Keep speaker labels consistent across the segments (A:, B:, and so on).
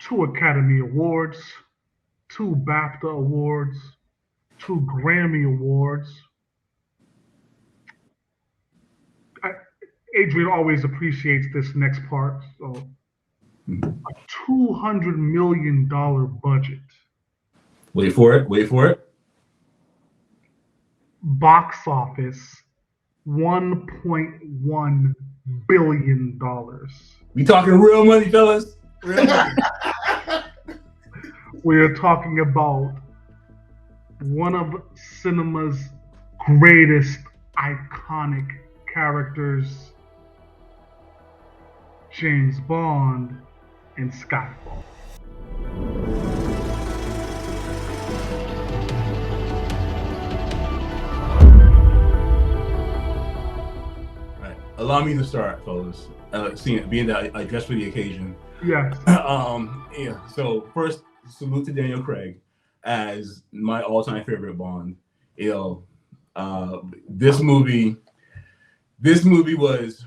A: 2 Academy Awards, 2 BAFTA Awards, 2 Grammy Awards. Adrian always appreciates this next part. So, a $200 million budget.
B: Wait for it. Wait for it.
A: Box office, $1.1 billion.
B: We talking real money, fellas. Real money.
A: We're talking about one of cinema's greatest iconic characters, James Bond in Skyfall.
B: Allow me to start, fellas. Being that I dressed for the occasion.
A: Yes.
B: Yeah. So first, salute to Daniel Craig as my all-time favorite Bond. This movie was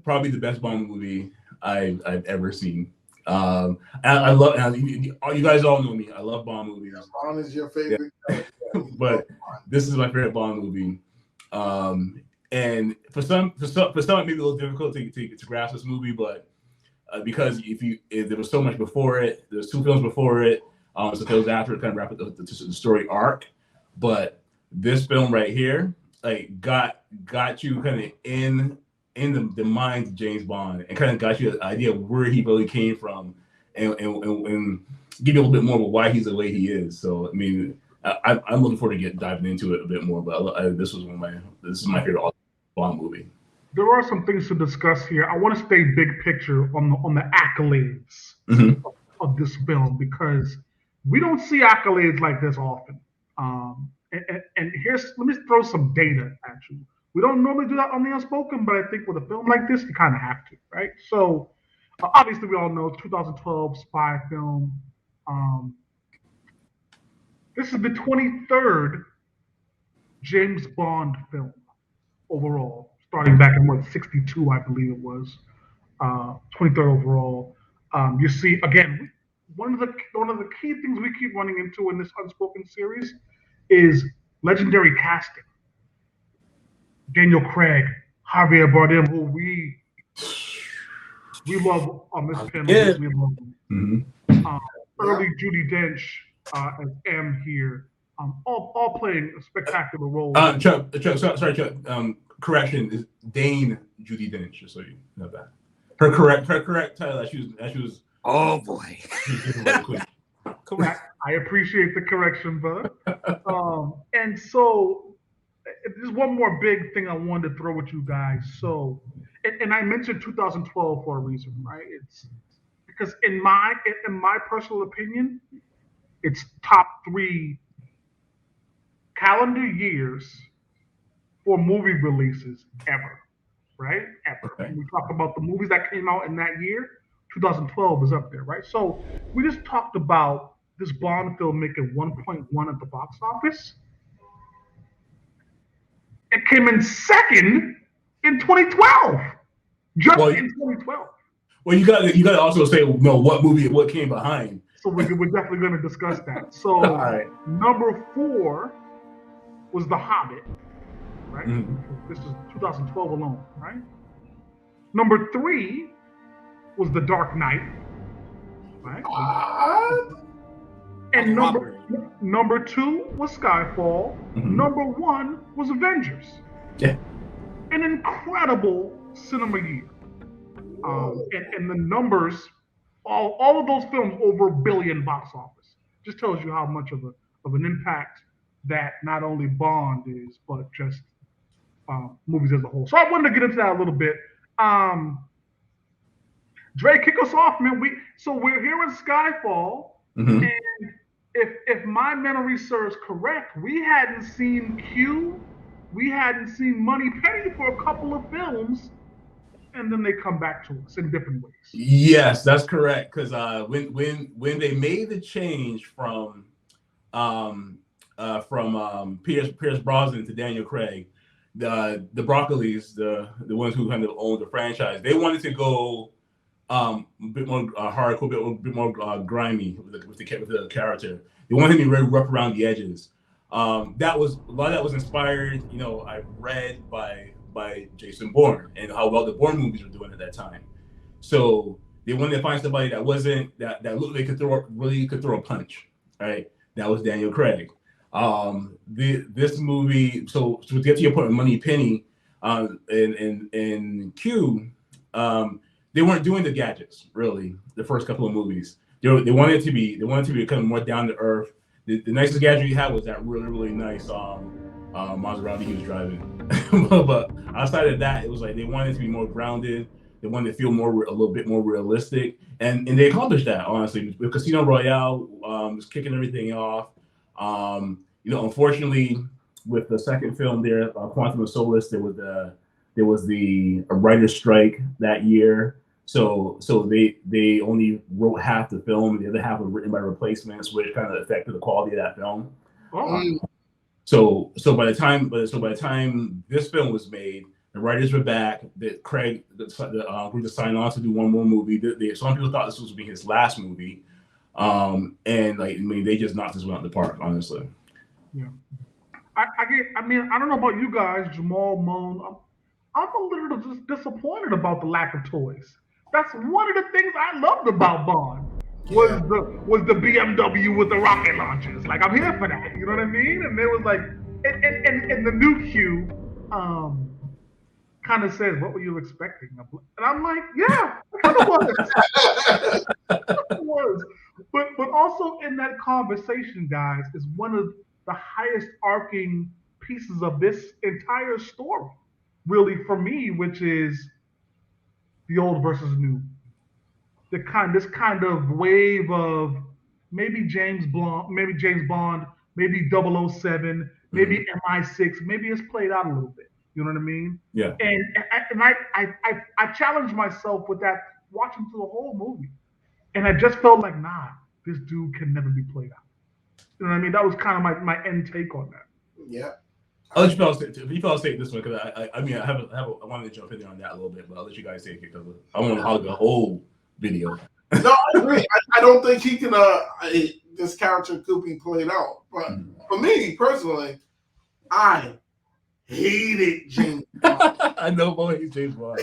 B: probably the best Bond movie I've ever seen. And I love. And you guys all know me. I love Bond movies.
C: Bond is your favorite.
B: Yeah. But this is my favorite Bond movie. And for some, it may be a little difficult to grasp this movie, but because if there was so much before it, there's 2 films before it, so films after it kind of wrap up the story arc. But this film right here, like got you kind of in the mind of James Bond and kind of got you an idea of where he really came from, and give you a little bit more of why he's the way he is. So I mean, I'm looking forward to diving into it a bit more. But this is my favorite Bond movie.
A: There are some things to discuss here. I want to stay big picture on the accolades of this film, because we don't see accolades like this often. And let me throw some data at you. We don't normally do that on the Unspoken, but I think with a film like this, you kind of have to, right? So obviously we all know 2012 spy film. This is the 23rd James Bond film overall, starting back in 62, I believe it was, 23rd overall. You see, again, one of the key things we keep running into in this Unspoken series is legendary casting. Daniel Craig, Javier Bardem, who we love on this panel.
B: Yeah.
A: We love him. Early Judy Dench as M here. All playing a spectacular role.
B: Chuck, sorry, Chuck. Correction is Dane Judy Dench, just so you know that. Her correct title as she was.
D: Oh boy.
A: Correct. I appreciate the correction, brother. And so there's one more big thing I wanted to throw at you guys. So, and I mentioned 2012 for a reason, right? It's because in my personal opinion, it's top 3 calendar years for movie releases ever, right? Ever.
B: Okay.
A: When we talk about the movies that came out in that year, 2012 is up there, right? So we just talked about this Bond film making 1.1 at the box office. It came in second in 2012. In 2012.
B: Well, you got to also say what came behind.
A: So we're definitely going to discuss that. So
B: all right.
A: Number 4 was The Hobbit, right?
B: Mm-hmm.
A: This is 2012 alone, right? Number 3 was The Dark Knight, right?
C: What?
A: And number 2 was Skyfall.
B: Mm-hmm.
A: Number 1 was Avengers.
B: Yeah.
A: An incredible cinema year. And the numbers, all of those films over $1 billion box office, just tells you how much of an impact that not only Bond is, but just movies as a whole. So I wanted to get into that a little bit. Dre, kick us off, man. We're here in Skyfall,
B: mm-hmm.
A: and if my memory serves correct, we hadn't seen Q, we hadn't seen Moneypenny for a couple of films, and then they come back to us in different ways.
B: Yes, that's correct. Because when they made the change from Pierce Brosnan to Daniel Craig, the Broccolis, the ones who kind of owned the franchise, they wanted to go a bit more hardcore, a bit more grimy with the character. They wanted him to be very rough around the edges. That was a lot of that was inspired, I read by Jason Bourne and how well the Bourne movies were doing at that time. So they wanted to find somebody that wasn't that looked like could throw a punch, right? That was Daniel Craig. This movie. So to get to your point, Money Penny, in Q, they weren't doing the gadgets really. The first couple of movies, they wanted it to be kind of more down to earth. The nicest gadget he had was that really nice Maserati he was driving. But outside of that, it was like they wanted to be more grounded. They wanted to feel a little bit more realistic, and they accomplished that honestly. With Casino Royale was kicking everything off. Unfortunately, with the second film there, Quantum of Solace, there was the writer's strike that year. So they only wrote half the film, and the other half was written by replacements, which kind of affected the quality of that film. So by the time this film was made, the writers were back. That Craig agreed to sign on to do one more movie. Some people thought this was going to be his last movie, and they just knocked this one out of the park, honestly.
A: Yeah, I mean, I don't know about you guys, Jamal, Moan. I'm a little just disappointed about the lack of toys. That's one of the things I loved about Bond. Was the BMW with the rocket launchers. Like, I'm here for that. You know what I mean? And there was like, and the new Q kind of says, "What were you expecting?" And I'm like, "Yeah, it kind of was." It was. But also in that conversation, guys, is one of the highest arcing pieces of this entire story, really, for me, which is the old versus new. This kind of wave of maybe James Bond, maybe 007, maybe MI6, maybe it's played out a little bit. You know what I mean?
B: Yeah.
A: And I challenged myself with that watching through the whole movie, and I just felt like, nah, this dude can never be played out. You know what I mean? That was kind of my end take on that.
C: Yeah.
B: I'll let you fellas take this one because I wanted to jump in there on that a little bit, but I'll let you guys take it because I want to hog the whole video.
C: No, I agree. I don't think he can. This character could be played out, but for me personally, I hated James Bond.
B: I know, boy, he's James Bond.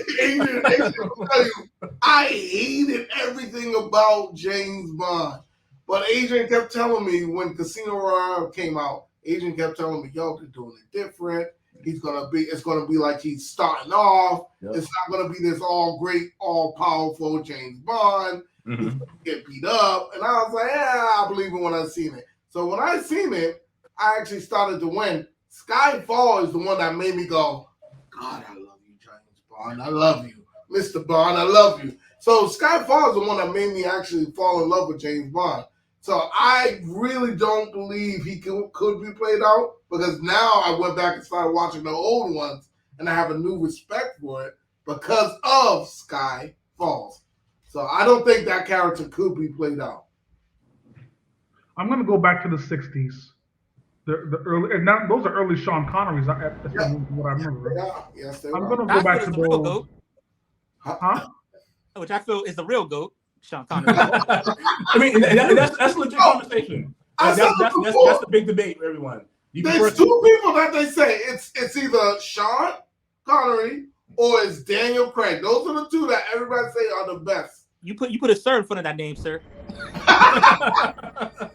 C: I hated everything about James Bond. But Adrian kept telling me when Casino Royale came out, Adrian kept telling me, "Yo, they're doing it different. It's gonna be like he's starting off. Yep. It's not gonna be this all great, all powerful James Bond. He's gonna get beat up." And I was like, "Yeah, I believe it when I seen it." So when I seen it, I actually started to win. Skyfall is the one that made me go, "God, I love you, James Bond. I love you, Mr. Bond. I love you." So Skyfall is the one that made me actually fall in love with James Bond. So I really don't believe he could be played out, because now I went back and started watching the old ones, and I have a new respect for it because of Skyfall. So I don't think that character could be played out.
A: I'm gonna go back to the '60s. The early, and now those are early Sean Connerys. That's what I remember. Right?
C: Yes, they
A: I'm
C: were.
A: gonna go back to
D: the real goat.
A: Huh?
D: Which I feel is the real goat, Sean Connery.
B: I mean, that's a legit conversation. That's the big debate for everyone.
C: There's two people that they say it's either Sean Connery or it's Daniel Craig. Those are the two that everybody say are the best.
D: You put a sir in front of that name, sir.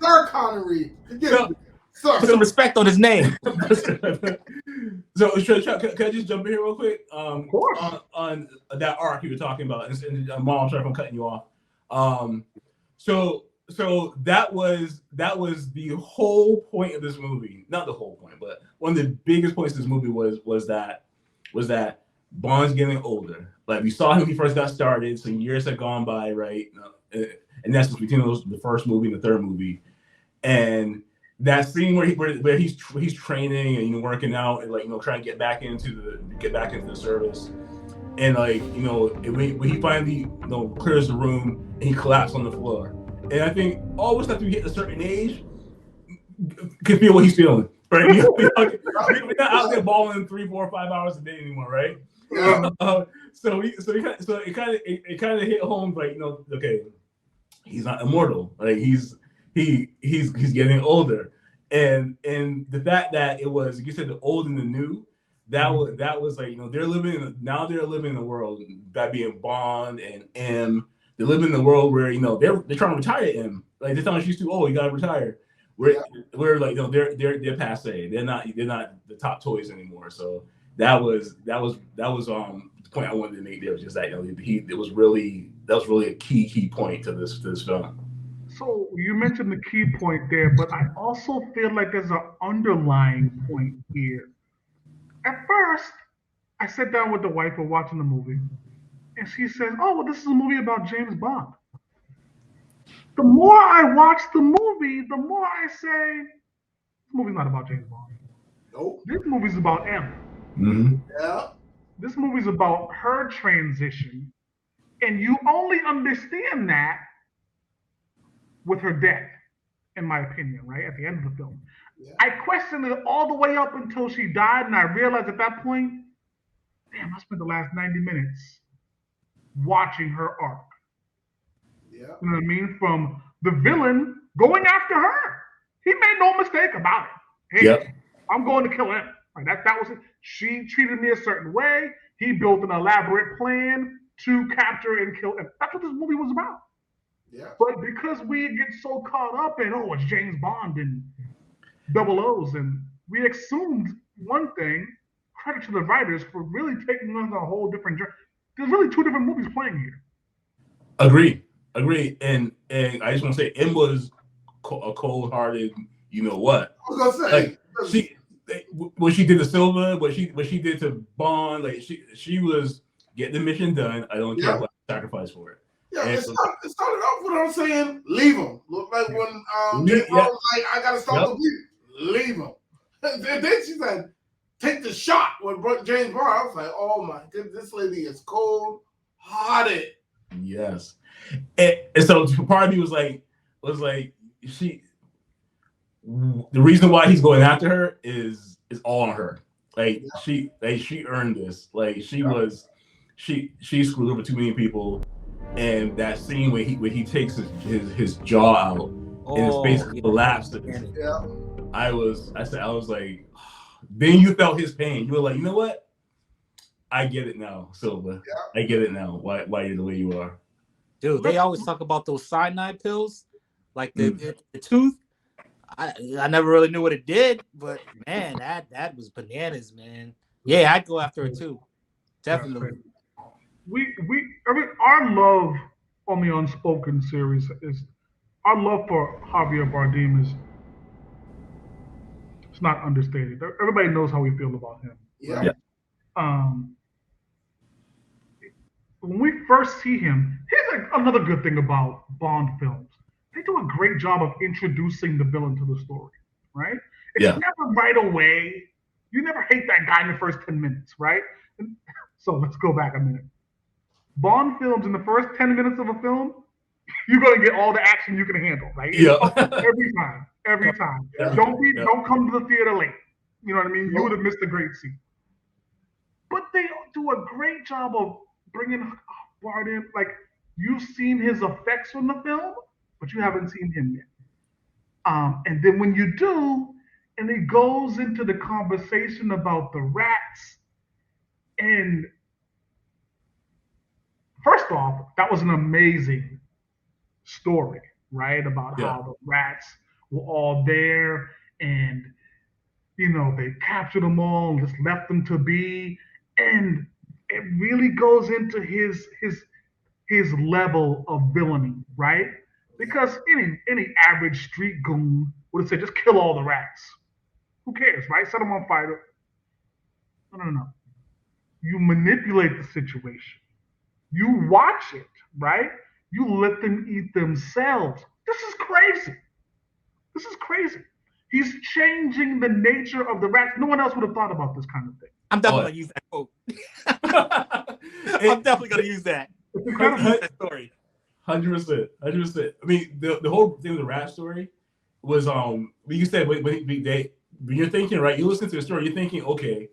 C: Sir Connery.
D: Put some respect on his name.
B: So, can I just jump in here real quick?
A: Of course.
B: On that arc you were talking about, and Mom, I'm sorry if I'm cutting you off. So that was the whole point of this movie. Not the whole point, but one of the biggest points of this movie was that Bond's getting older. Like, we saw him when he first got started. Some years had gone by, right? And that's between the first movie and the third movie, and that scene where he's training and working out and trying to get back into the service, and when he finally clears the room and he collapsed on the floor, and I think all of us after we hit a certain age can feel what he's feeling, right? We're not out there balling 3, 4, 5 hours a day anymore, right?
C: Yeah.
B: it kind of hit home, like, you know, okay, he's not immortal, like he's getting older, and the fact that it was, like you said, the old and the new, that was like, you know, they're living in a world, that being Bond and M, they're living in the world where, you know, they're trying to retire M, like they're telling she's too old, you gotta retire. We're like, you know, they're passe, they're not the top toys anymore. So that was the point I wanted to make there, was just that, you know, that was really a key point to this film.
A: So you mentioned the key point there, but I also feel like there's an underlying point here. At first, I sat down with the wife, we're watching the movie, and she says, "Oh, well, this is a movie about James Bond." The more I watch the movie, the more I say, "This movie's not about James Bond.
C: Nope.
A: This movie's about M.
B: Mm-hmm.
C: Yeah.
A: This movie's about her transition, and you only understand that with her death, in my opinion, right? At the end of the film.
C: Yeah.
A: I questioned it all the way up until she died, and I realized at that point, damn, I spent the last 90 minutes watching her arc.
C: Yeah.
A: You know what I mean? From the villain going after her. He made no mistake about it. Hey,
B: Yep.
A: I'm going to kill him. Like that was it. She treated me a certain way. He built an elaborate plan to capture and kill him. That's what this movie was about.
C: Yeah.
A: But because we get so caught up in, oh, it's James Bond and double O's, and we assumed one thing, credit to the writers for really taking us on a whole different journey. There's really two different movies playing here.
B: Agree. And I just want to say, M was a cold-hearted, you know what?
C: I was gonna say,
B: like, what she did to Silva, what she did to Bond, like she was getting the mission done. I don't care what I sacrifice for it.
C: Yeah,
B: and
C: it started off with her saying, "Leave him." Look like when James Bond was like, "I gotta stop the bleeding." Leave him. And then she said, "Take the shot." With James Bond, I was like, "Oh my goodness, this lady is cold-hearted."
B: Yes, and so part of me was like, she. The reason why he's going after her is all on her. Like she earned this. Like she screwed over too many people. And that scene where he takes his jaw out and his face collapses.
C: Yeah.
B: I was like, then you felt his pain. You were like, you know what? I get it now, Silva. Yeah. I get it now. Why you're the way you are.
D: Dude, they always talk about those cyanide pills, like the tooth. I never really knew what it did, but man, that was bananas, man. Yeah, I'd go after it too. Definitely.
A: Our love on the Unspoken series is, our love for Javier Bardem is, it's not understated. Everybody knows how we feel about him.
C: Yeah.
A: Right? When we first see him, here's another good thing about Bond films. They do a great job of introducing the villain to the story, right? It's never right away. You never hate that guy in the first 10 minutes, right? So let's go back a minute. Bond films, in the first 10 minutes of a film, you're gonna get all the action you can handle, right?
B: Yeah.
A: Every time.
B: Yeah.
A: Don't come to the theater late. You know what I mean? You would have missed a great scene. But they do a great job of bringing Bardem. Like, you've seen his effects from the film, but you haven't seen him yet. And then when you do, and it goes into the conversation about the rats, and first off, that was an amazing story, right? About how the rats were all there, and you know, they captured them all and just left them to be. And it really goes into his level of villainy, right? Because any average street goon would have said, just kill all the rats. Who cares, right? Set them on fire. No. You manipulate the situation. You watch it, right? You let them eat themselves. This is crazy. He's changing the nature of the rats. No one else would have thought about this kind of thing.
D: I'm definitely going to use that quote. I'm definitely going to use that.
A: It's incredible.
D: That story.
B: 100%. I mean, the whole thing with the rat story was, you said, when you're thinking, right, you listen to the story, you're thinking, okay,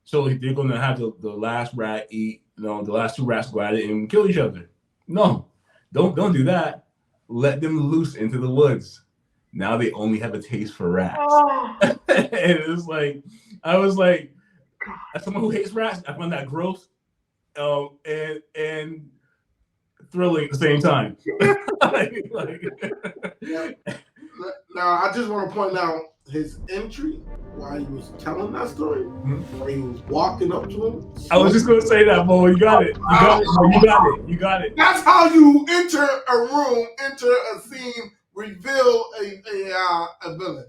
B: so they're going to have the last rat eat the last two rats go at it and kill each other. No, don't do that. Let them loose into the woods. Now they only have a taste for rats.
A: Oh.
B: And it's like, I was like, as someone who hates rats, I find that gross and thrilling at the same time.
C: Yeah. Now, I just want to point out his entry while he was telling that story, where he was walking up to him.
B: I was just going to say that, boy. You got it. You got it.
C: That's how you enter a room, enter a scene, reveal a villain.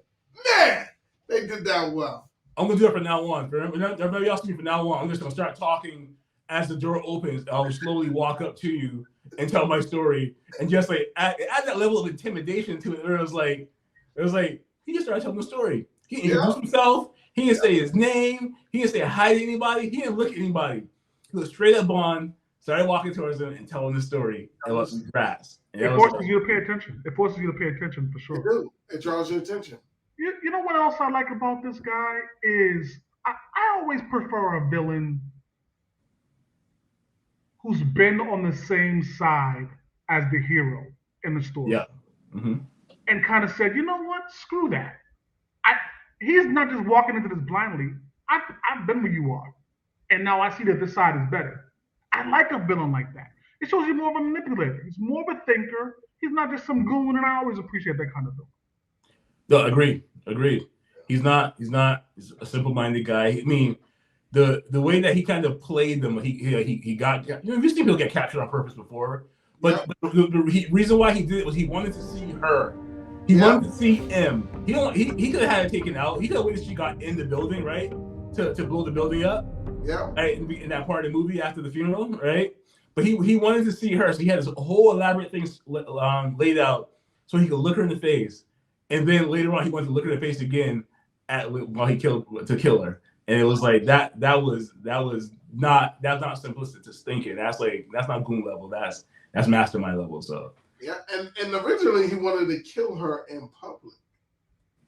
C: Man, they did that well.
B: I'm going to do it from now on. Everybody else do it from now on. I'm just going to start talking as the door opens. I'll slowly walk up to you and tell my story, and just like add that level of intimidation to it. It was like he just started telling the story. He introduced himself. He didn't say his name. He didn't say hi to anybody. He didn't look at anybody. He was straight up on, started walking towards him and telling the story. It was rats.
A: It forces you to pay attention. It forces you to pay attention for sure.
C: It do. It draws your attention.
A: You know what else I like about this guy is I always prefer a villain who's been on the same side as the hero in the story.
B: Yeah. Mm-hmm.
A: And kind of said, you know what? Screw that. He's not just walking into this blindly. I've been where you are. And now I see that this side is better. I like a villain like that. It shows you more of a manipulator. He's more of a thinker. He's not just some goon, and I always appreciate that kind of villain.
B: No, agreed. He's not a simple-minded guy. I mean, the way that he kind of played them, he got, you've seen people get captured on purpose before, but the reason why he did it was he wanted to see her. He wanted to see him. He could have had it taken out. He could have waited till she got in the building, right, to blow the building up.
C: Yeah.
B: Right, in that part of the movie after the funeral, right? But he wanted to see her, so he had this whole elaborate thing laid out so he could look her in the face, and then later on he wanted to look at her face again while he kill her. And it was like that was not simplistic to thinking. That's not goon level. That's mastermind level. So
C: yeah, and originally he wanted to kill her in public.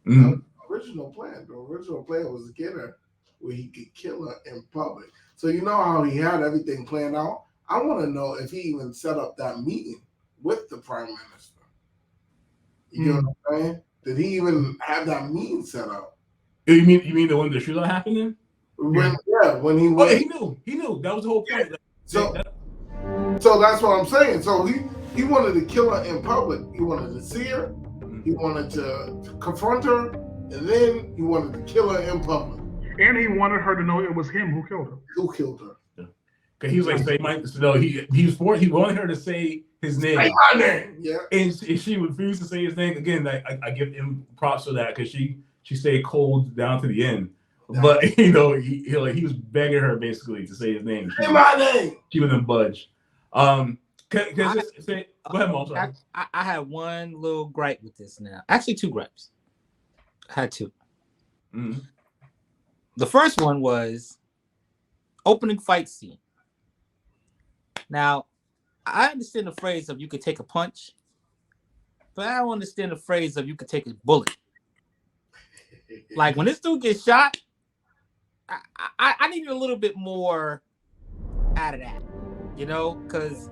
B: Mm-hmm.
C: The original plan was to get her where he could kill her in public. So you know how he had everything planned out. I want to know if he even set up that meeting with the prime minister. You know what I'm saying? Did he even have that meeting set up?
B: You mean the one the shootout happened in?
C: When he went.
B: Oh, yeah, he knew. That was the whole point.
C: So that's what I'm saying. So he wanted to kill her in public. He wanted to see her. He wanted to confront her, and then he wanted to kill her in public.
A: And he wanted her to know it was him who killed her.
C: Who killed her?
B: Because he was like, say my. No, he wanted her to say his name.
C: Say my name. Yeah.
B: And she refused to say his name again. I give him props for that because she stayed cold down to the end. But he was begging her basically to say his name.
C: Say my name.
B: She wouldn't budge. Go ahead, Mo.
D: I had one little gripe with this now. Actually, two gripes. I had two. Mm-hmm. The first one was opening fight scene. Now, I understand the phrase of you could take a punch, but I don't understand the phrase of you could take a bullet. Like when this dude gets shot, I needed a little bit more out of that, because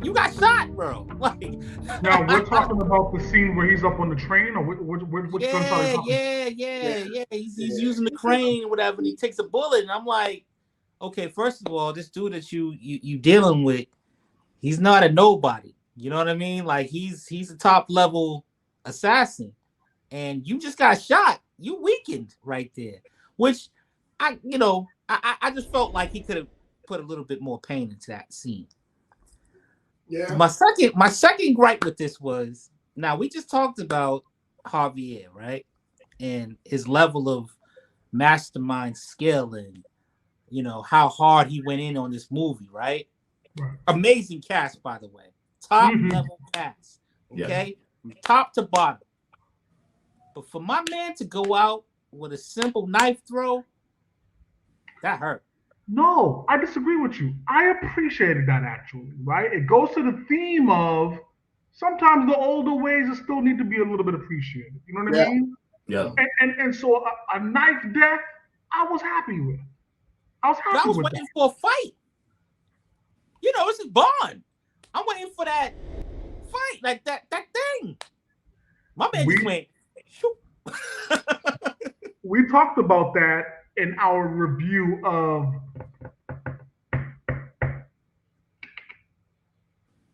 D: you got shot, bro. Like,
A: now we're talking about the scene where he's up on the train, or which
D: yeah. He's using the crane or whatever, and he takes a bullet, and I'm like, okay, first of all, this dude that you dealing with, he's not a nobody. You know what I mean? Like he's a top level assassin, and you just got shot. You weakened right there, which I just felt like he could have put a little bit more pain into that scene.
C: Yeah.
D: My second gripe with this was, now we just talked about Javier, right? And his level of mastermind skill and how hard he went in on this movie, right? Amazing cast, by the way. Top level cast. Okay? From top to bottom. But for my man to go out with a simple knife throw, that hurt.
A: No, I disagree with you. I appreciated that actually, right? It goes to the theme of sometimes the older ways still need to be a little bit appreciated. You know what I mean?
B: Yeah.
A: And so a knife death, I was happy with. I was happy
D: I was
A: with
D: waiting for a fight. This is Bond. I'm waiting for that fight, like that thing. My man just went. Shoot.
A: We talked about that in our review of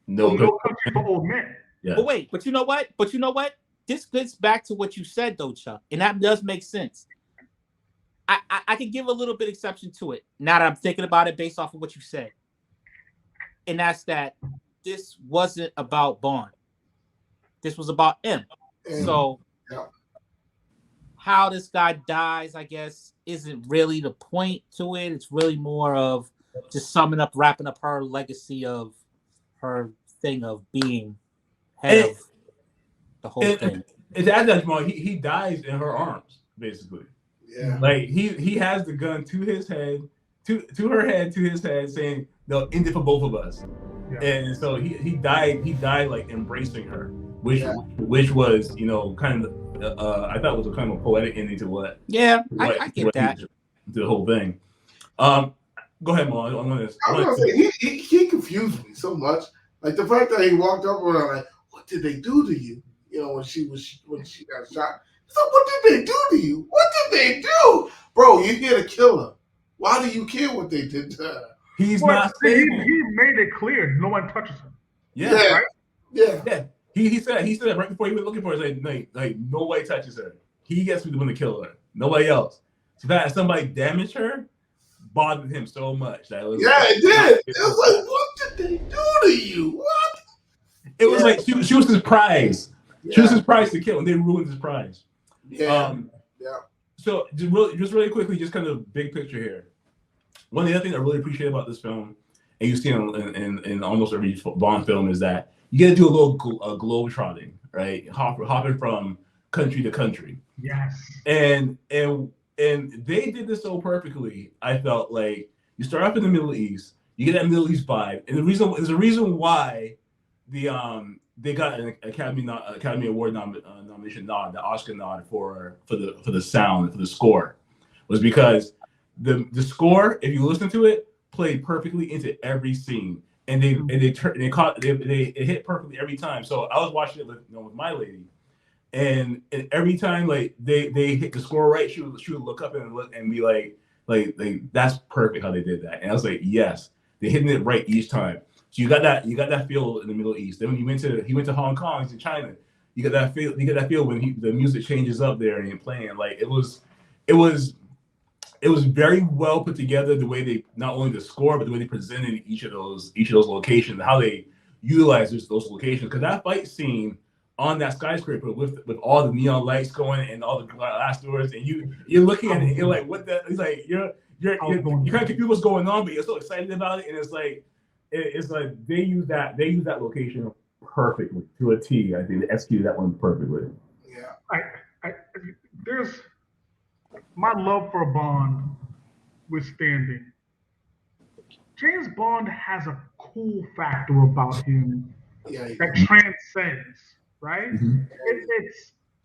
A: No Country for Old Men.
B: Yeah.
D: But you know what? This gets back to what you said, though, Chuck, and that does make sense. I can give a little bit exception to it now that I'm thinking about it based off of what you said, and that's that this wasn't about Bond. This was about M. So how this guy dies, I guess, isn't really the point to it. It's really more of just wrapping up her legacy of her thing of being head of the whole thing.
B: It's at that moment he dies in her arms, basically.
C: Yeah.
B: Like he has the gun to his head, to her head, to his head, saying they'll end it for both of us. Yeah. And so he died like embracing her, which was, kind of I thought was a kind of a poetic ending to what.
D: Yeah, I get that.
B: The whole thing. Go ahead, Mo. I want
C: to say he confused me so much. Like the fact that he walked up on her like, "What did they do to you?" When she got shot. So what did they do to you? What did they do, bro? You're here to kill her. Why do you care what they did to her?
B: He's not stable.
A: He made it clear no one touches him.
B: Yeah.
A: Right?
B: Yeah. He said right before he was looking for her, like nobody touches her. He gets to be the one to kill her. Nobody else. So that somebody damaged her bothered him so much. That was
C: it did. It was like, what did they do to you? What?
B: It was like she was his prize. Yeah. She was his prize to kill, and they ruined his prize.
C: Yeah.
B: So just really quickly, just kind of big picture here. One of the other things I really appreciate about this film, and you see in almost every Bond film, is that you get to do a little globe trotting, right? Hopping from country to country.
A: Yes.
B: And they did this so perfectly. I felt like you start off in the Middle East, you get that Middle East vibe, and there's a reason why they got an Academy Award nomination nod, the Oscar nod for the sound, for the score, was because the score, if you listen to it, played perfectly into every scene, and it hit perfectly every time. So I was watching it with my lady, and every time like they hit the score right, she would look up and be like that's perfect how they did that, and I was like, yes, they're hitting it right each time. So you got that feel in the Middle East. Then when he went to Hong Kong, to China, you get that feel when the music changes up there and you're playing. Like it was very well put together, the way they, not only the score, but the way they presented each of those locations, how they utilized those locations. Because that fight scene on that skyscraper with all the neon lights going and all the glass doors, and you're looking at it and you're like, what the? It's like you're kind of confused what's going on, but you're so excited about it, and it's like they use that location perfectly to a T. I think they executed that one perfectly.
A: Yeah, there's my love for Bond withstanding. James Bond has a cool factor about him that transcends, right? Mm-hmm.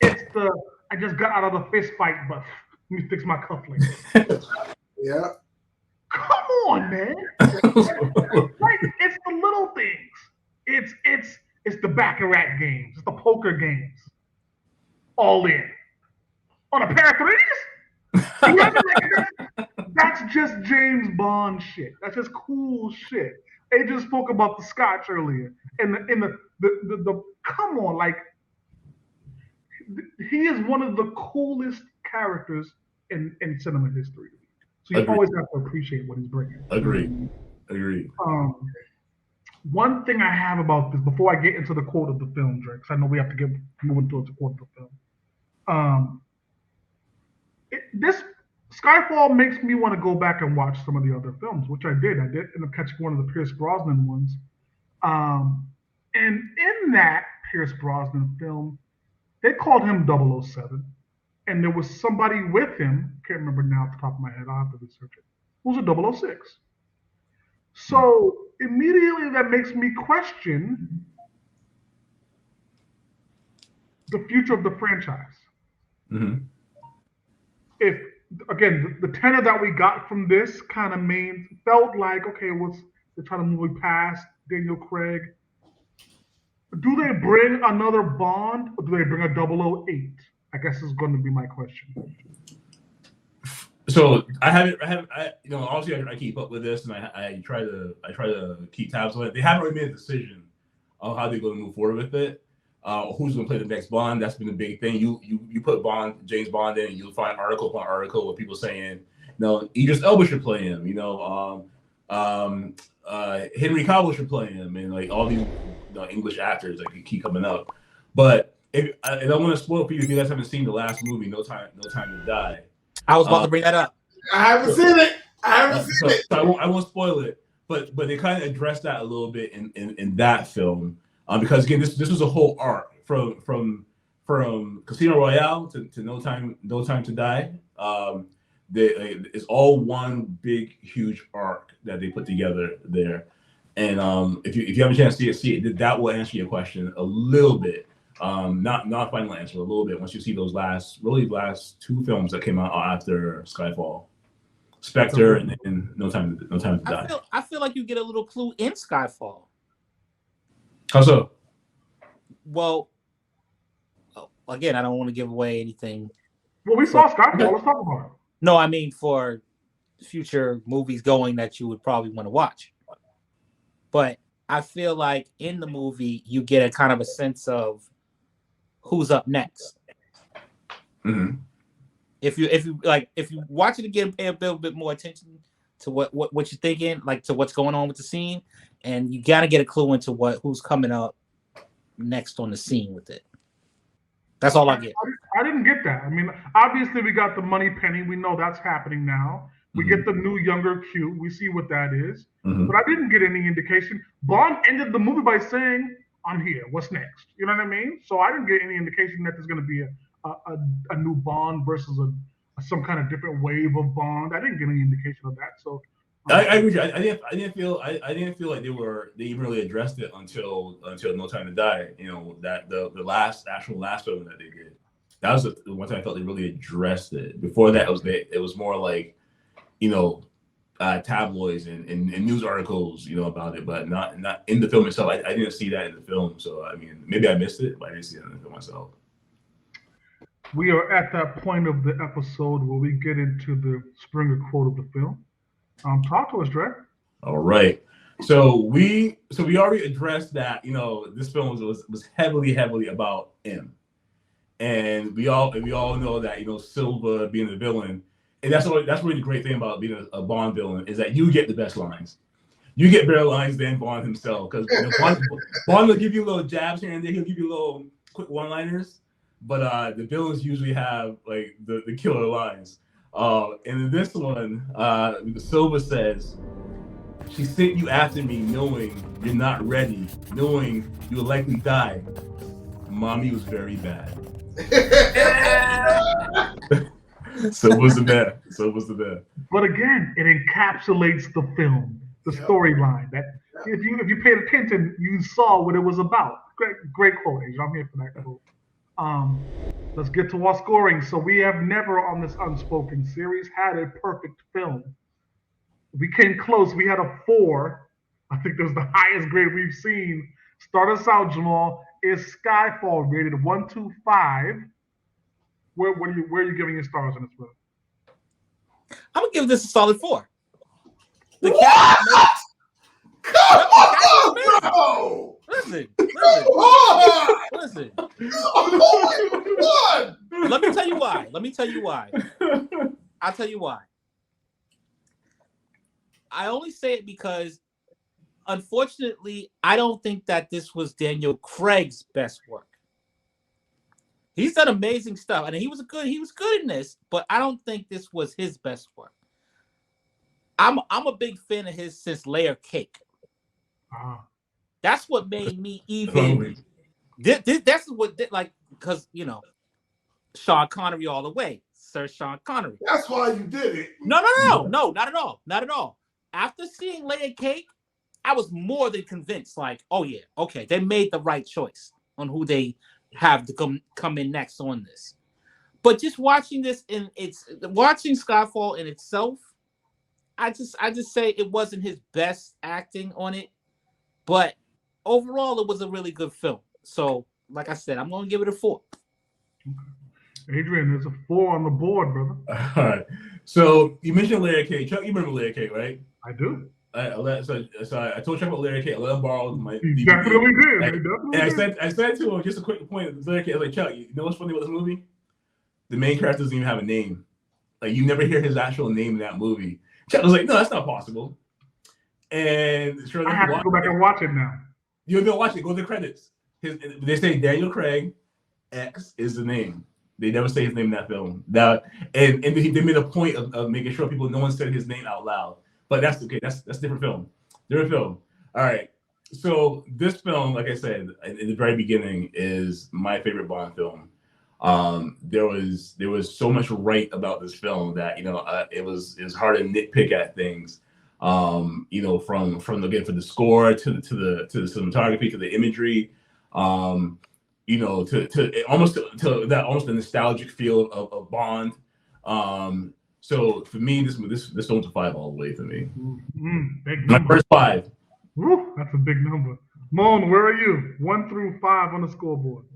A: It's the I just got out of the fist fight, but let me fix my cufflinks.
C: Yeah.
A: Come on, man. Like it's the little things. It's the baccarat games. It's the poker games. All in. On a pair of threes? That's just James Bond shit. That's just cool shit. They just spoke about the Scotch earlier. And the come on, like he is one of the coolest characters in cinema history. So you always have to appreciate what he's bringing.
B: Agreed.
A: One thing I have about this, before I get into the quote of the film, Drake, because I know we have to get moving towards the quote of the film. This Skyfall makes me want to go back and watch some of the other films, which I did. I did end up catching one of the Pierce Brosnan ones. And in that Pierce Brosnan film, they called him 007. And there was somebody with him, can't remember now off the top of my head, I'll have to research it, who's a 006. So immediately that makes me question the future of the franchise.
B: Mm-hmm.
A: If, again, the tenor that we got from this kind of felt like, okay, They're trying to move it past Daniel Craig. Do they bring another Bond, or do they bring a 008? I guess is going to be my question.
B: So obviously I keep up with this, and I try to keep tabs on it. They haven't really made a decision on how they're going to move forward with it. Who's going to play the next Bond? That's been a big thing. You put James Bond in, and you'll find article upon article with people saying, Idris Elba should play him. Henry Cavill should play him, and like all these English actors that keep coming up. But I don't want to spoil for you if you guys haven't seen the last movie, No Time to Die.
D: I was about to bring that up.
C: I haven't seen it.
B: So I won't spoil it, but they kind of addressed that a little bit in that film, because again, this was a whole arc from Casino Royale to No Time to Die. It's all one big huge arc that they put together there, and if you have a chance to see it, that will answer your question a little bit. Not final answer, a little bit once you see those last two films that came out after Skyfall, Spectre, and No Time to Die.
D: I feel like you get a little clue in Skyfall.
B: How so?
D: Well, again, I don't want to give away anything.
A: Well, we saw Skyfall. Let's talk about it.
D: No, I mean for future movies going that you would probably want to watch. But I feel like in the movie you get a kind of a sense of who's up next.
B: Mm-hmm.
D: If you watch it again, pay a little bit more attention to what you're thinking, like to what's going on with the scene, and you gotta get a clue into who's coming up next on the scene with it. That's all I get.
A: I didn't get that. I mean, obviously we got the money penny. We know that's happening now. We get the new younger Q. We see what that is.
B: Mm-hmm.
A: But I didn't get any indication. Bond ended the movie by saying, "I'm here. What's next?" You know what I mean? So I didn't get any indication that there's going to be a new Bond versus some kind of different wave of Bond. I didn't get any indication of that. So
B: I agree. I didn't feel like they even really addressed it until No Time to Die. That the last film that they did. That was the one time I felt they really addressed it. Before that, it was more like, tabloids and news articles, about it, but not in the film itself. I didn't see that in the film, so I mean, maybe I missed it, but I didn't see it in the film myself.
A: We are at that point of the episode where we get into the Springer quote of the film. Talk to us, Dre.
B: All right. So we already addressed that, this film was heavily about M. And we all know that, Silva being the villain, and that's really the great thing about being a Bond villain, is that you get the best lines. You get better lines than Bond himself, because Bond will give you little jabs here and there. He'll give you little quick one-liners, but the villains usually have like the killer lines. And in this one, Silva says, "She sent you after me knowing you're not ready, knowing you will likely die. Mommy was very bad." So was the bad.
A: But again, it encapsulates the film, the storyline. That if you paid attention, you saw what it was about. Great quote, Asia. I'm here for that quote. Let's get to our scoring. So we have never on this Unspoken series had a perfect film. We came close. We had a 4. I think that was the highest grade we've seen. Start us out, Jamal. Is Skyfall rated 1 to 5? Where are you giving your stars in this film?
D: I'm gonna give this a solid 4. The
C: what? Come on,
D: bro! Listen. Let me tell you why. I'll tell you why. I only say it because, unfortunately, I don't think that this was Daniel Craig's best work. He's done amazing stuff, and he was good in this, but I don't think this was his best work. I'm a big fan of his since Layer Cake. That's what made me even. That's what because Sean Connery all the way, Sir Sean Connery.
C: That's why you did it.
D: No, not at all. After seeing Layer Cake, I was more than convinced. Like, oh yeah, okay, they made the right choice on who they have to come in next on this. But just watching this watching Skyfall in itself, I just say it wasn't his best acting on it, but overall it was a really good film. So, like I said, I'm gonna give it a 4.
A: Adrian, there's a 4 on the board, brother.
B: All right. So you mentioned Larry King. Chuck, you remember Larry King, right?
A: I do.
B: So I told Chuck about Larry King. I let him borrow my
A: He
B: DVD.
A: definitely did.
B: Like,
A: He definitely
B: and
A: did.
B: I said to him, just a quick point. Larry King, I was like, Chuck, you know what's funny about this movie? The main character doesn't even have a name. Like, you never hear his actual name in that movie. Chuck was like, no, that's not possible. And sure,
A: I have to go back and watch it now.
B: You'll be able to watch it. Go to the credits. They say Daniel Craig X is the name. They never say his name in that film. And they made a point of making sure people, no one said his name out loud. But that's okay. That's a different film. Different film. All right. So this film, like I said, in the very beginning, is my favorite Bond film. There was so much right about this film that it was hard to nitpick at things. From the score to the cinematography to the imagery. To almost the nostalgic feel of Bond. So for me, this film's a 5 all the way for me.
A: Big
B: My
A: number.
B: first 5.
A: Woo, that's a big number. Moan, where are you? 1 through 5 on the scoreboard.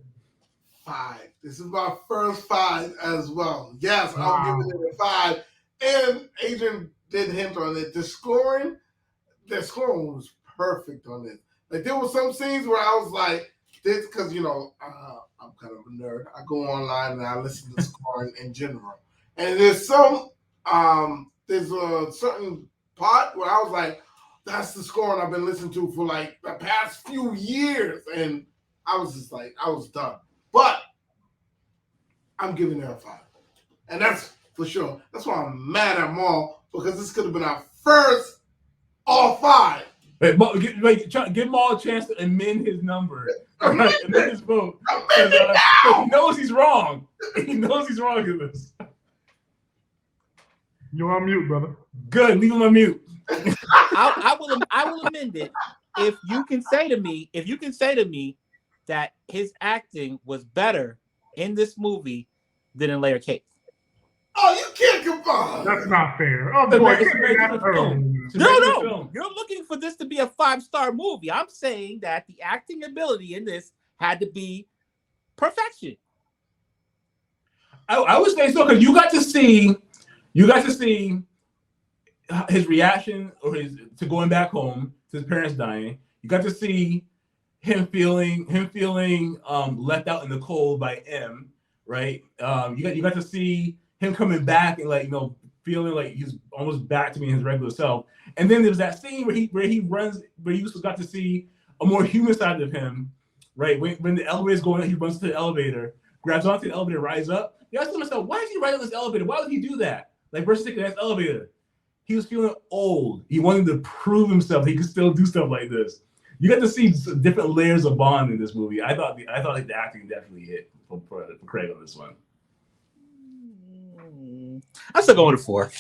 C: 5. This is my first 5 as well. Yes,
A: Wow.
C: I'm giving it a 5. And Adrian did hint on it. The scoring was perfect on it. Like, there were some scenes where I was like, this, because I'm kind of a nerd. I go online and I listen to scoring in general. And there's a certain part where I was like, that's the scoring I've been listening to for like the past few years. And I was just like, I was done. But I'm giving it a 5. And that's for sure. That's why I'm mad at Maul, because this could have been our first all 5.
B: Give Maul a chance to amend his number. Amend his vote. He knows he's wrong. He knows he's wrong in this.
A: You're on mute, brother.
B: Good. Leave him on mute.
D: I will amend it if you can say to me that his acting was better in this movie than in Larry King.
C: Oh, you can't combine.
A: That's not fair. Oh, boy,
D: No. You're looking for this to be a 5-star movie. I'm saying that the acting ability in this had to be perfection.
B: I would say so, because you got to see his reaction to going back home to his parents dying. You got to see him feeling left out in the cold by M, right? You got to see him coming back and feeling like he's almost back to being his regular self. And then there's that scene where you got to see a more human side of him, right? When the elevator's going up, he runs to the elevator, grabs onto the elevator, rises up. You ask myself, why is he riding this elevator? Why would he do that? Like, versus taking the next elevator. He was feeling old. He wanted to prove himself he could still do stuff like this. You got to see different layers of Bond in this movie. I thought like the acting definitely hit for Craig on this one.
D: I'm still going to 4.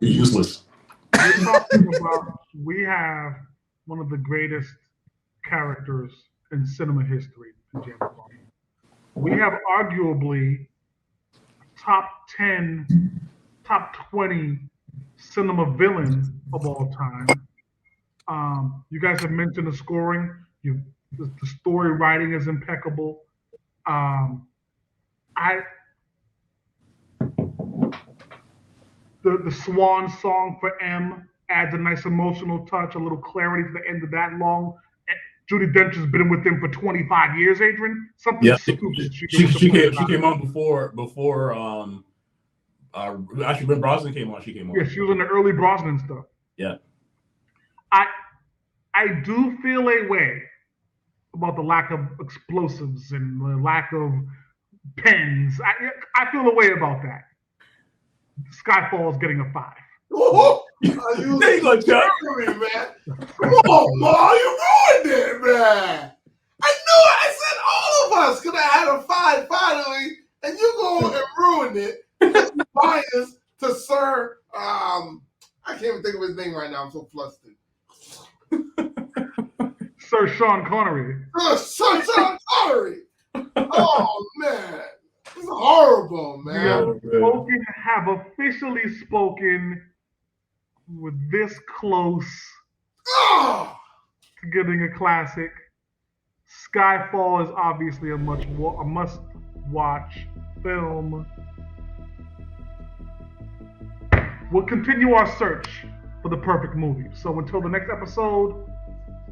B: Useless.
A: We're talking about, we have one of the greatest characters in cinema history in James Bond. We have arguably top 10, top 20 cinema villain of all time. You guys have mentioned the scoring. The story writing is impeccable. The swan song for M adds a nice emotional touch, a little clarity to the end of that long. Judy Dench has been with him for 25 years, Adrian. Something stupid.
B: She came on before actually when Brosnan came on, she came on.
A: Yeah, she was in the early Brosnan stuff.
B: Yeah.
A: I do feel a way about the lack of explosives and the lack of pens. I feel a way about that. Skyfall is getting a 5.
C: Oh,
B: there you go, Chuck.
C: Man. Come on, Maul, you ruined it, man. I knew it. I said all of us could have had a 5 finally, and you go and ruined it because you biased to Sir. I can't even think of his name right now. I'm so flustered.
A: Sir Sean Connery.
C: Sir Sean Connery. Oh man, it's horrible, man.
A: We have officially officially spoken. We're this close
C: Oh!
A: to getting a classic. Skyfall is obviously a must-watch film. We'll continue our search for the perfect movie. So until the next episode,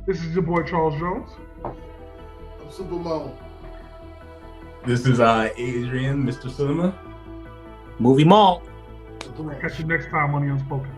A: this is your boy Charles Jones.
C: I'm Supermo.
B: This is Adrian, Mr. Cinema.
D: Movie Mall.
A: Catch you next time on the Unspoken.